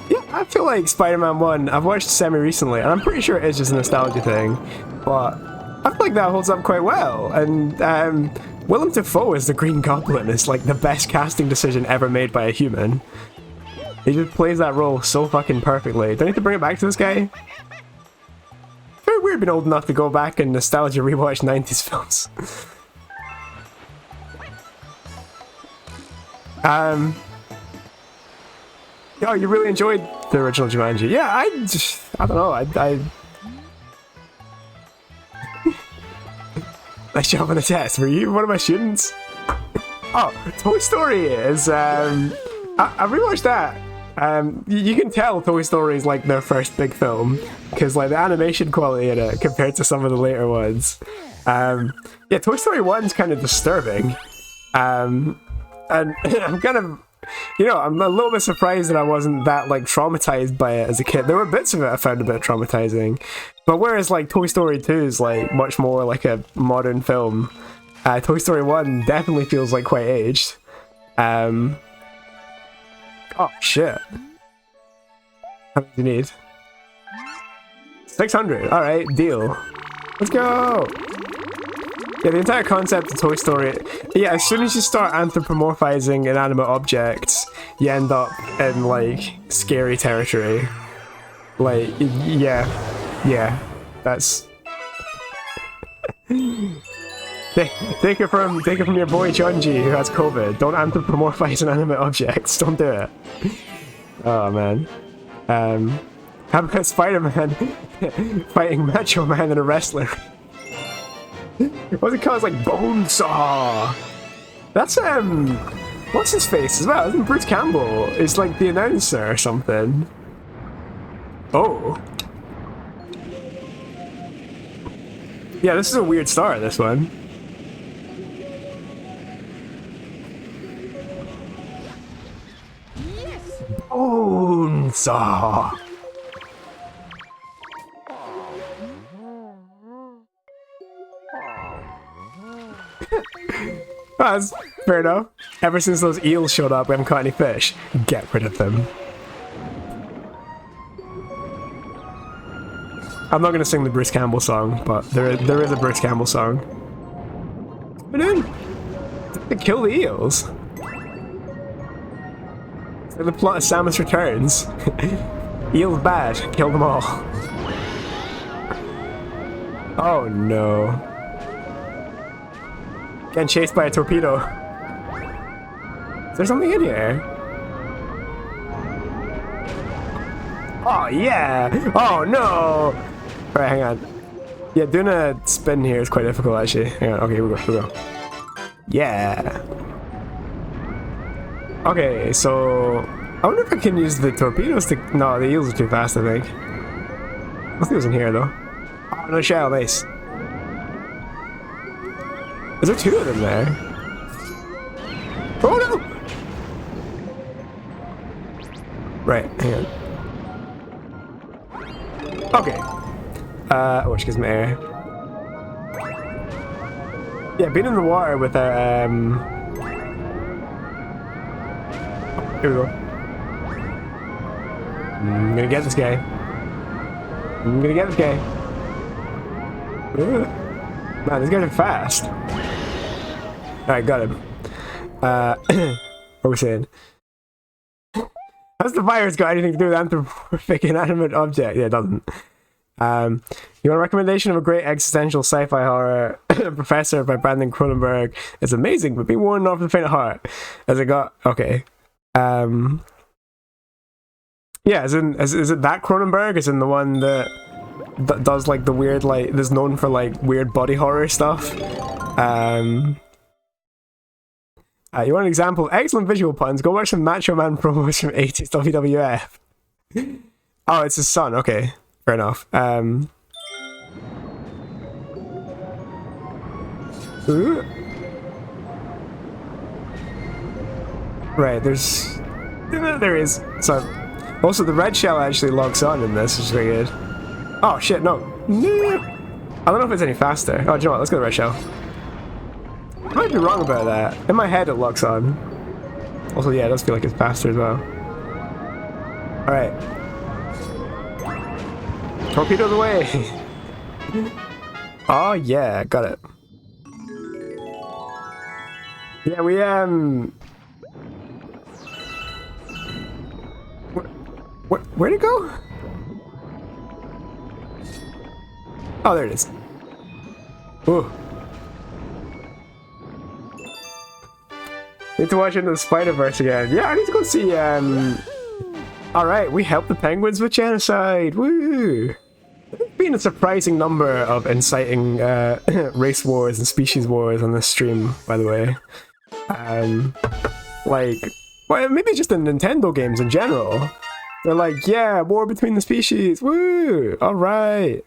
Yeah, I feel like Spider-Man 1, I've watched semi-recently, and I'm pretty sure it is just a nostalgia thing, but I feel like that holds up quite well, and Willem Dafoe as the Green Goblin is like the best casting decision ever made by a human. He just plays that role so fucking perfectly. Do I need to bring it back to this guy? Very weird being old enough to go back and nostalgia rewatch 90s films. Oh, you really enjoyed the original Jumanji? Yeah, I don't know, nice job on the test. Were you one of my students? Oh, Toy Story is, I rewatched that. You can tell Toy Story is like their first big film, because like the animation quality in it compared to some of the later ones. Yeah, Toy Story 1's kind of disturbing. And I'm kind of, you know, I'm a little bit surprised that I wasn't that like traumatized by it as a kid. There were bits of it I found a bit traumatizing, but whereas like Toy Story 2 is like much more like a modern film, Toy Story 1 definitely feels like quite aged. Oh shit. How many do you need? 600. All right, deal. Let's go. Yeah, the entire concept of Toy Story. Yeah, as soon as you start anthropomorphizing inanimate objects, you end up in like scary territory. Like, yeah, that's. Take it from your boy Jonji, who has COVID. Don't anthropomorphize inanimate objects. Don't do it. Oh man. How about Spider-Man fighting Macho Man and a wrestler? What's it called? It's like Bonesaw. That's what's his face as well? Isn't Bruce Campbell? It's like the announcer or something. Oh. Yeah, this is a weird start, this one. Bonesaw. That's fair enough. Ever since those eels showed up, we haven't caught any fish. Get rid of them. I'm not gonna sing the Bruce Campbell song, but there is a Bruce Campbell song. What are we doing? They kill the eels. It's like the plot of Samus Returns. Eels bad. Kill them all. Oh no. Getting chased by a torpedo. Is there something in here? Oh yeah! Oh no! Alright, hang on. Yeah, doing a spin here is quite difficult actually. Hang on, okay, here we go. Yeah! Okay, so... I wonder if I can use the torpedoes to... No, the eels are too fast, I think. Nothing was in here though. Oh, no shell, nice. Is there two of them there? Oh no! Right, hang on. Okay. Which gives me air. Yeah, being in the water with a, Here we go. I'm gonna get this guy. Man, these guys are fast. Alright, got him. What were we saying? How's the virus got anything to do with anthropomorphic inanimate object? Yeah, it doesn't. You want a recommendation of a great existential sci-fi horror Professor by Brandon Cronenberg? It's amazing, but be warned not for the faint of heart. As it got... Okay. Yeah, is it that Cronenberg? Is in the one that does like the weird, like, that's known for like weird body horror stuff? You want an example? Excellent visual puns. Go watch some Macho Man promos from 80s WWF. Oh, it's his son. Okay, fair enough. Ooh. Right, there is. So, also the red shell actually locks on in this, which is very good. Oh shit, no. I don't know if it's any faster. Oh, do you know what? Let's go to red shell. I might be wrong about that. In my head, it locks on. Also, yeah, it does feel like it's faster as well. Alright. Torpedo the way! Oh, yeah, got it. Yeah, we, Where'd it go? Oh, there it is. Ooh. Need to watch Into the Spider-Verse again. Yeah, I need to go see, Alright, we helped the penguins with genocide! Woo! There's been a surprising number of inciting, race wars and species wars on this stream, by the way. Like, well, maybe just in Nintendo games in general. They're like, yeah, war between the species, woo! Alright.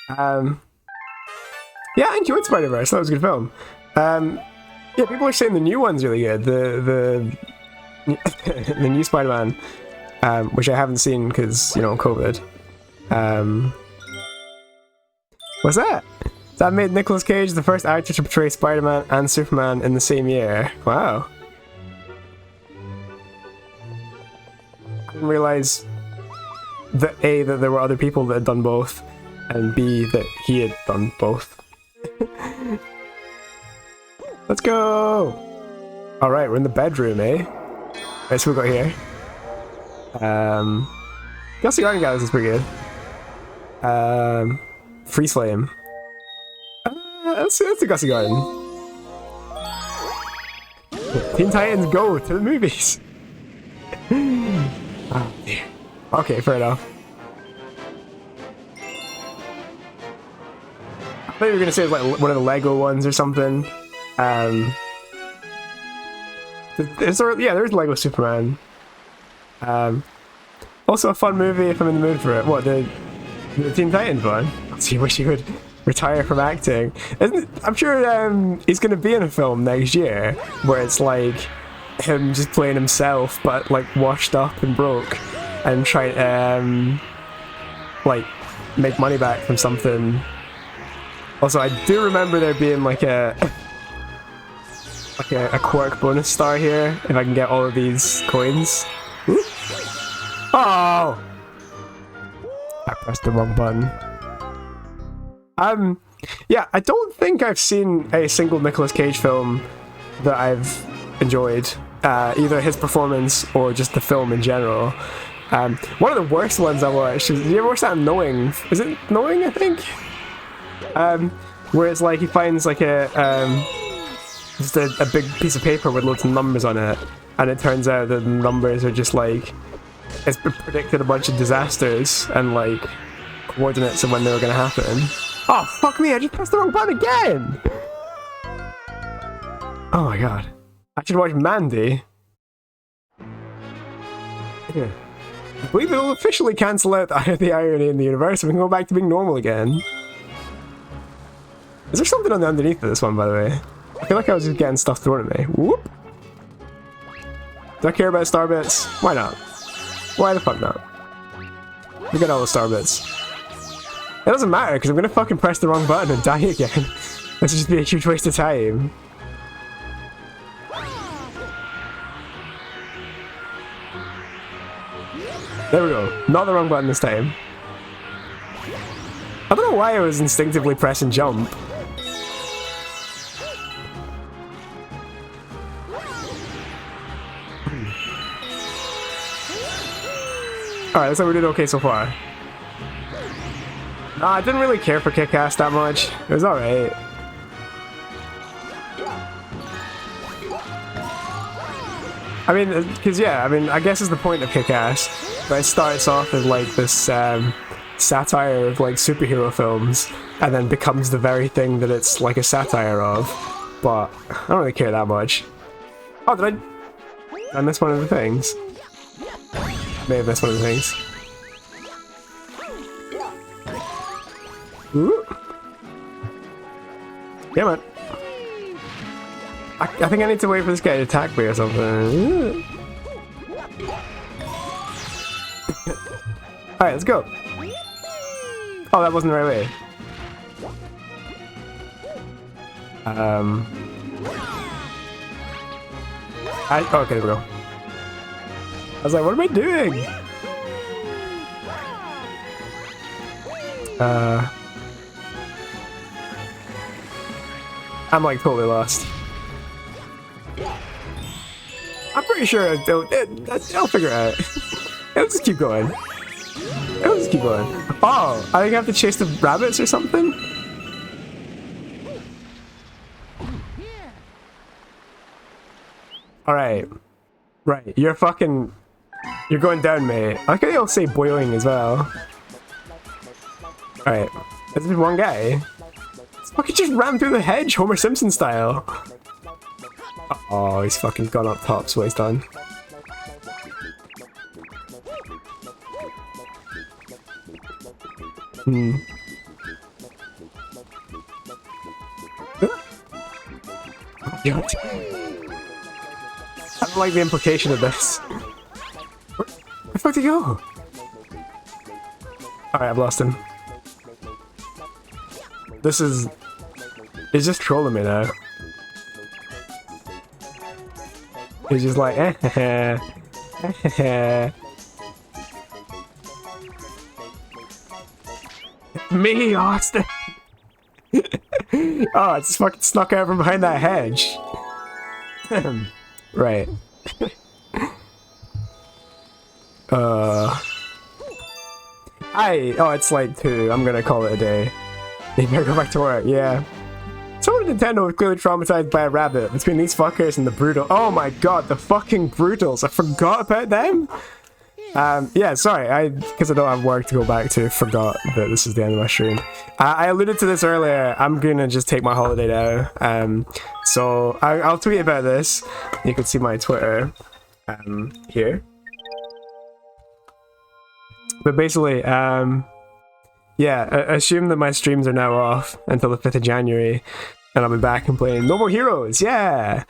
Yeah, I enjoyed Spider-Verse, that was a good film. Yeah, people are saying the new one's really good. The new Spider-Man, which I haven't seen because, you know, COVID. What's that? That made Nicolas Cage the first actor to portray Spider-Man and Superman in the same year. Wow. I didn't realize that A, that there were other people that had done both, and B, that he had done both. Let's go! Alright, we're in the bedroom, eh? Right, so we got here. Gusty Garden Galaxy is pretty good. Freeze Flame. That's a Gusty Garden. Teen Titans Go to the movies! Oh dear. Okay, fair enough. I thought you were gonna say like one of the Lego ones or something. There's Lego Superman. Also a fun movie if I'm in the mood for it. What, the Teen Titans one? I wish he would retire from acting. I'm sure he's gonna be in a film next year where it's like him just playing himself but like washed up and broke and trying to like make money back from something. Also, I do remember there being like a quirk bonus star here if I can get all of these coins. Ooh. Oh! I pressed the wrong button. Yeah, I don't think I've seen a single Nicolas Cage film that I've enjoyed. Either his performance or just the film in general. One of the worst ones I watched is, did you ever watch that Knowing? Is it Knowing, I think? Where it's like he finds like just a big piece of paper with loads of numbers on it, and it turns out that the numbers are just like, it's predicted a bunch of disasters and like coordinates of when they were gonna happen. Oh fuck me, I just pressed the wrong button again! Oh my god. I should watch Mandy. Yeah. I believe it'll officially cancel out the irony in the universe and we can go back to being normal again. Is there something on the underneath of this one, by the way? I feel like I was just getting stuff thrown at me. Whoop! Do I care about star bits? Why not? Why the fuck not? We get all the star bits. It doesn't matter, because I'm gonna fucking press the wrong button and die again. This would just be a huge waste of time. There we go. Not the wrong button this time. I don't know why I was instinctively pressing jump. Alright, looks like we did okay so far. I didn't really care for Kick-Ass that much. It was alright. I mean, because yeah, I mean, I guess it's the point of Kick-Ass. But it starts off as like this satire of like superhero films, and then becomes the very thing that it's like a satire of. But I don't really care that much. Oh, did I miss one of the things? May have missed one of the things. Ooh. Yeah, man. I think I need to wait for this guy to attack me or something. Alright, let's go. Oh, that wasn't the right way. Okay, there we go. I was like, what am I doing? I'm like totally lost. I'm pretty sure I'll figure it out. Let's just keep going. Let's just keep going. Oh, I think I have to chase the rabbits or something? Alright. Right, you're going down, mate. I like how they all say boing as well. Alright. There's just one guy. This fucking just ran through the hedge, Homer Simpson style. Oh, he's fucking gone up top, so he's done. God. I don't like the implication of this. Where the fuck did he go? Alright, I've lost him. He's just trolling me now. He's just like, Me, Austin. Oh, it's just fucking snuck out from behind that hedge. Right. Oh, it's like 2. I'm gonna call it a day. You better go back to work, yeah. Someone at Nintendo was clearly traumatized by a rabbit. Between these fuckers and the brutal. Oh my god, the fucking brutals. I forgot about them. Yeah, sorry, because I don't have work to go back to, forgot that this is the end of my stream. I alluded to this earlier. I'm gonna just take my holiday now. So I'll tweet about this. You can see my Twitter here. But basically, yeah, assume that my streams are now off until the 5th of January, and I'll be back and playing No More Heroes, yeah!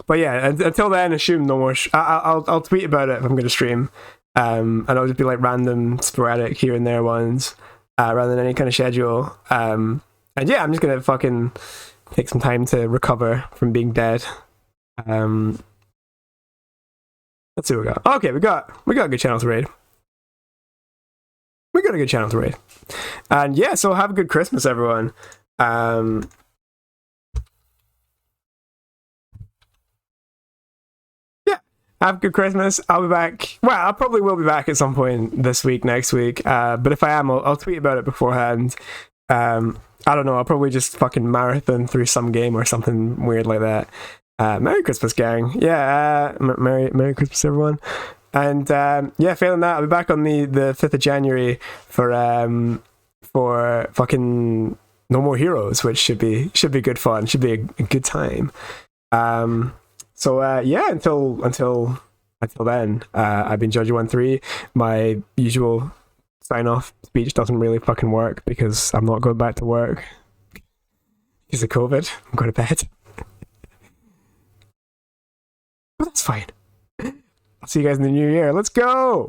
But yeah, until then, assume no more. I'll tweet about it if I'm going to stream, and it'll just be like random, sporadic here and there ones, rather than any kind of schedule. And yeah, I'm just gonna fucking take some time to recover from being dead. Let's see what we got. Okay, we got a good channel to raid. We got a good channel to raid, and yeah, so have a good Christmas, everyone. Have a good Christmas. I'll be back. Well, I probably will be back at some point this week, next week. But if I am, I'll tweet about it beforehand. I don't know. I'll probably just fucking marathon through some game or something weird like that. Merry Christmas, gang. Yeah, Merry Christmas, everyone. And yeah, failing that, I'll be back on the 5th of January for fucking No More Heroes, which should be good fun. Should be a good time. So yeah, until then, I've been Jonji13. My usual sign-off speech doesn't really fucking work because I'm not going back to work because of COVID. I'm going to bed. But that's fine. I'll see you guys in the new year. Let's go!